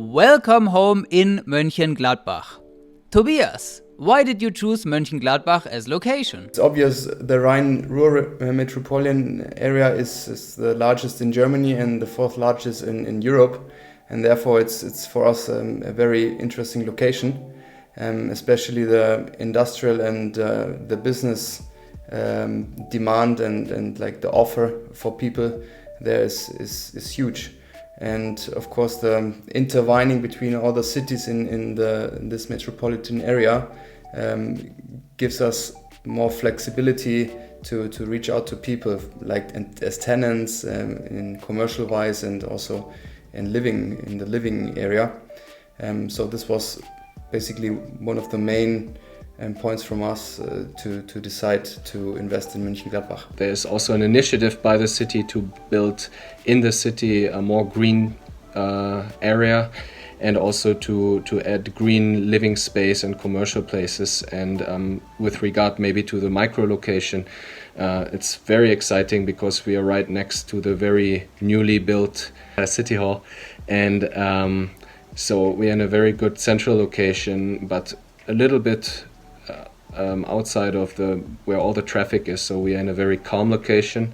Welcome home in Mönchengladbach. Tobias, why did you choose Mönchengladbach as location? It's obvious the Rhine-Ruhr metropolitan area is the largest in Germany and the fourth largest in Europe, and therefore it's for us a very interesting location, especially the industrial and the business demand and like the offer for people there is huge. And of course the intertwining between all the cities in this metropolitan area gives us more flexibility to reach out to people like as tenants in commercial wise and also in the living area. So this was basically one of the main points from us to decide to invest in Mönchengladbach. There's also an initiative by the city to build in the city a more green area, and also to add green living space and commercial places. And with regard maybe to the micro location, it's very exciting because we are right next to the very newly built city hall, and so we're in a very good central location, but a little bit outside of where all the traffic is. So we are in a very calm location,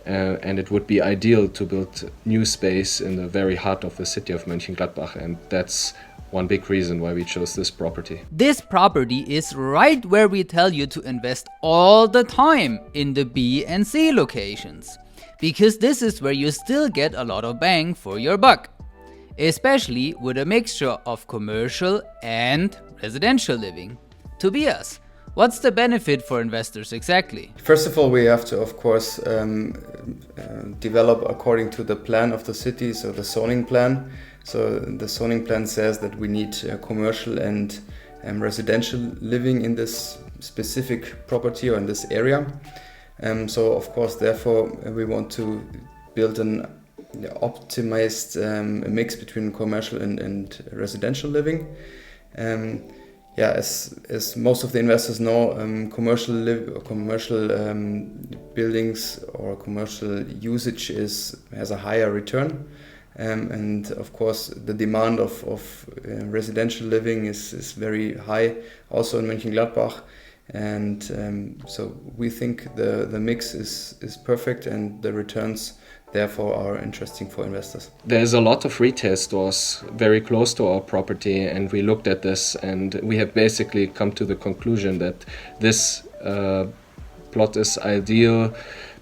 and it would be ideal to build new space in the very heart of the city of Mönchengladbach, and that's one big reason why we chose this property. This property is right where we tell you to invest all the time, in the B and C locations, because this is where you still get a lot of bang for your buck, especially with a mixture of commercial and residential living. Tobias, what's the benefit for investors exactly? First of all, we have to, of course, develop according to the plan of the city, so the zoning plan. So the zoning plan says that we need commercial and residential living in this specific property or in this area. So of course, therefore, we want to build an optimized mix between commercial and residential living. As most of the investors know, commercial buildings or commercial usage has a higher return, and of course the demand of residential living is very high also in Mönchengladbach, and so we think the mix is perfect and the returns therefore are interesting for investors. There's a lot of retail stores very close to our property, and we looked at this and we have basically come to the conclusion that this plot is ideal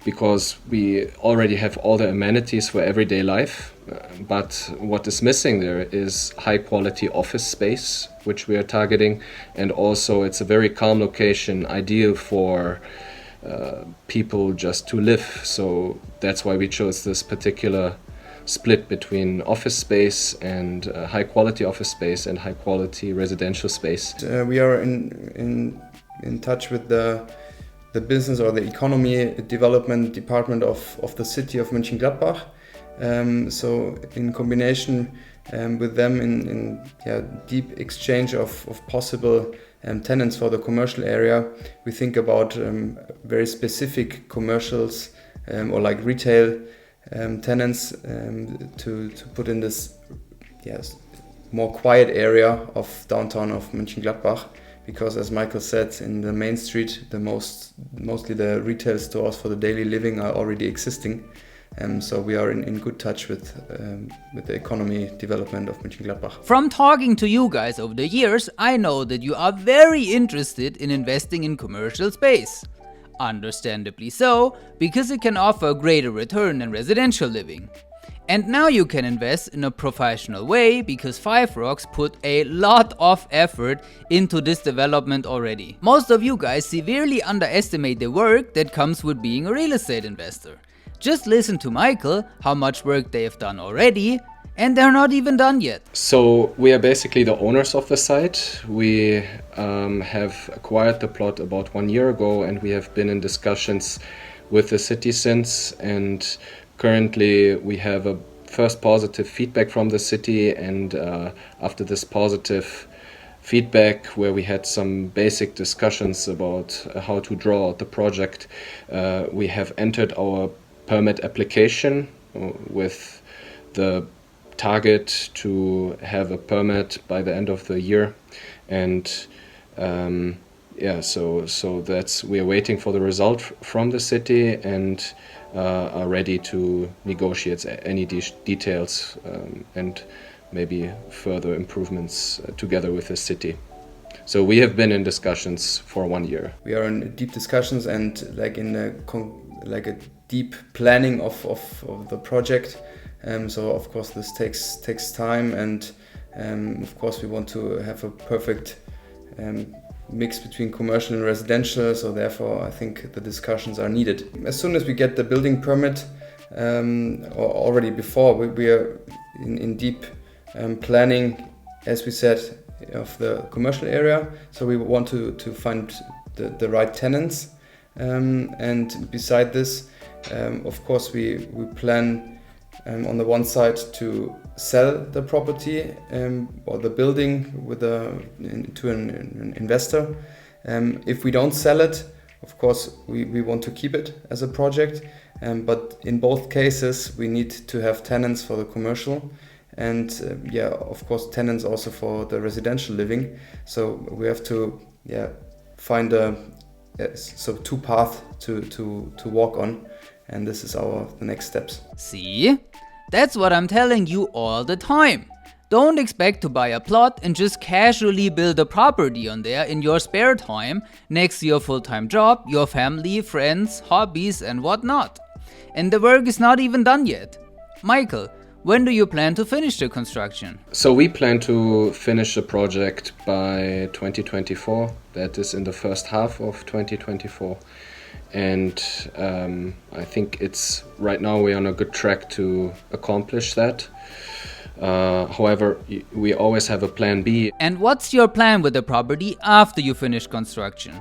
because we already have all the amenities for everyday life, but what is missing there is high quality office space, which we are targeting, and also it's a very calm location, ideal for people just to live. So that's why we chose this particular split between office space and high quality office space and high quality residential space. We are in touch with the business or the economy development department of the city of Mönchengladbach. So in combination with them in deep exchange of possible tenants for the commercial area, we think about very specific commercials or like retail tenants to put in this more quiet area of downtown of Mönchengladbach, because as Michael said, in the main street mostly the retail stores for the daily living are already existing. So we are in good touch with the economy development of Mönchengladbach. From talking to you guys over the years, I know that you are very interested in investing in commercial space. Understandably so, because it can offer a greater return than residential living. And now you can invest in a professional way because FiveRocks put a lot of effort into this development already. Most of you guys severely underestimate the work that comes with being a real estate investor. Just listen to Michael, how much work they have done already, and they're not even done yet. So we are basically the owners of the site. We have acquired the plot about 1 year ago, and we have been in discussions with the city since, and currently we have a first positive feedback from the city, and after this positive feedback, where we had some basic discussions about how to draw out the project, we have entered our permit application with the target to have a permit by the end of the year, and so that's, we are waiting for the result from the city, and are ready to negotiate any details and maybe further improvements together with the city. So we have been in discussions for 1 year. We are in deep discussions and like in a deep planning of the project. So of course this takes time, and of course we want to have a perfect mix between commercial and residential. So therefore I think the discussions are needed. As soon as we get the building permit, or already before, we are in deep planning, as we said, of the commercial area. So we want to find the right tenants, and beside this, of course we plan on the one side to sell the property or the building to an investor. If we don't sell it, of course we want to keep it as a project, but in both cases we need to have tenants for the commercial, and of course tenants also for the residential living. So we have to find two paths to walk on, and this is the next steps. See? That's what I'm telling you all the time. Don't expect to buy a plot and just casually build a property on there in your spare time, next to your full-time job, your family, friends, hobbies and whatnot. And the work is not even done yet. Michael, when do you plan to finish the construction? So we plan to finish the project by 2024. That is in the first half of 2024. And I think it's right now we're on a good track to accomplish that. However, we always have a plan B. And what's your plan with the property after you finish construction?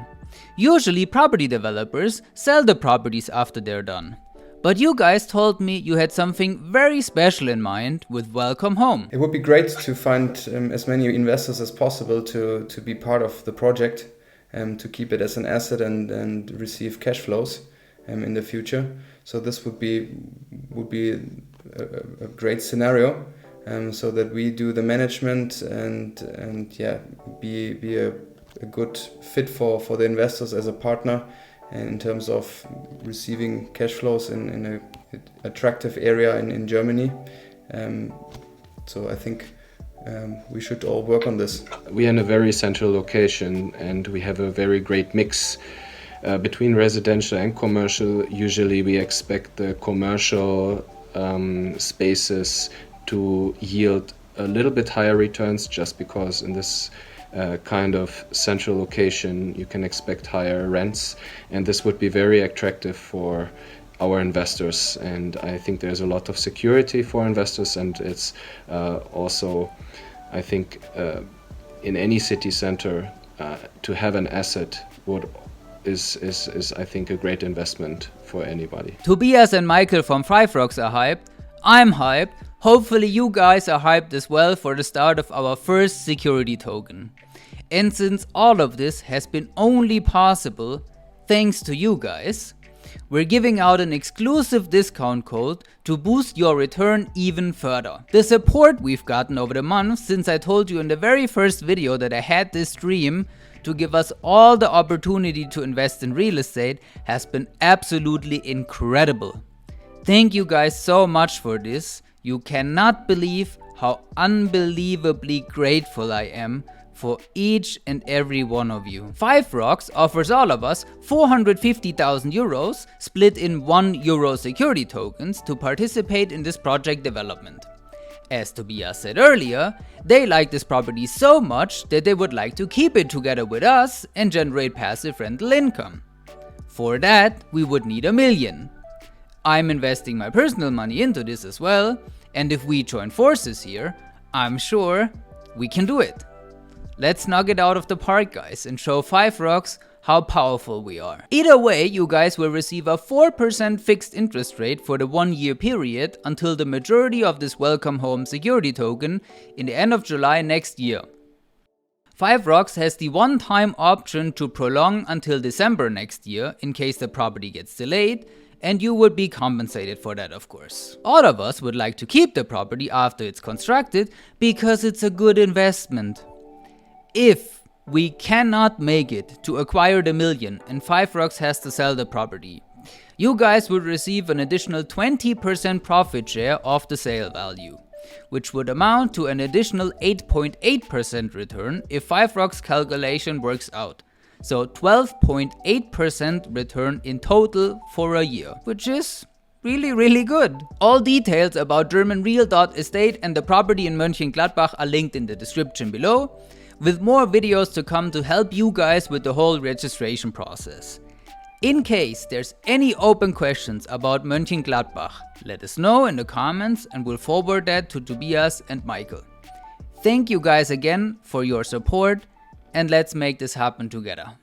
Usually property developers sell the properties after they're done. But you guys told me you had something very special in mind with Welcome Home. It would be great to find as many investors as possible to be part of the project, to keep it as an asset and receive cash flows in the future. So this would be a great scenario, so that we do the management and be a good fit for the investors as a partner, in terms of receiving cash flows in an attractive area in Germany. So I think we should all work on this. We are in a very central location, and we have a very great mix between residential and commercial. Usually we expect the commercial spaces to yield a little bit higher returns, just because in this kind of central location you can expect higher rents, and this would be very attractive for our investors. And I think there's a lot of security for investors, and it's also, I think, in any city center to have an asset is I think a great investment for anybody. Tobias and Michael from FiveRocks are hyped. I'm hyped. Hopefully you guys are hyped as well for the start of our first security token. And since all of this has been only possible thanks to you guys, we're giving out an exclusive discount code to boost your return even further. The support we've gotten over the months, since I told you in the very first video that I had this dream to give us all the opportunity to invest in real estate, has been absolutely incredible. Thank you guys so much for this. You cannot believe how unbelievably grateful I am for each and every one of you. FiveRocks offers all of us 450,000 euros split in €1 security tokens to participate in this project development. As Tobias said earlier, they like this property so much that they would like to keep it together with us and generate passive rental income. For that, we would need 1 million. I'm investing my personal money into this as well, and if we join forces here, I'm sure we can do it. Let's knock it out of the park, guys, and show FiveRocks how powerful we are. Either way, you guys will receive a 4% fixed interest rate for the 1-year period until the majority of this Welcome Home security token in the end of July next year. FiveRocks has the one-time option to prolong until December next year in case the property gets delayed, and you would be compensated for that, of course. All of us would like to keep the property after it's constructed because it's a good investment. If we cannot make it to acquire the million and FiveRocks has to sell the property, you guys would receive an additional 20% profit share of the sale value, which would amount to an additional 8.8% return if FiveRocks calculation works out. So 12.8% return in total for a year, which is really good. All details about GermanReal.Estate and the property in Mönchengladbach are linked in the description below, with more videos to come to help you guys with the whole registration process. In case there's any open questions about Mönchengladbach, let us know in the comments and we'll forward that to Tobias and Michael. Thank you guys again for your support, and let's make this happen together.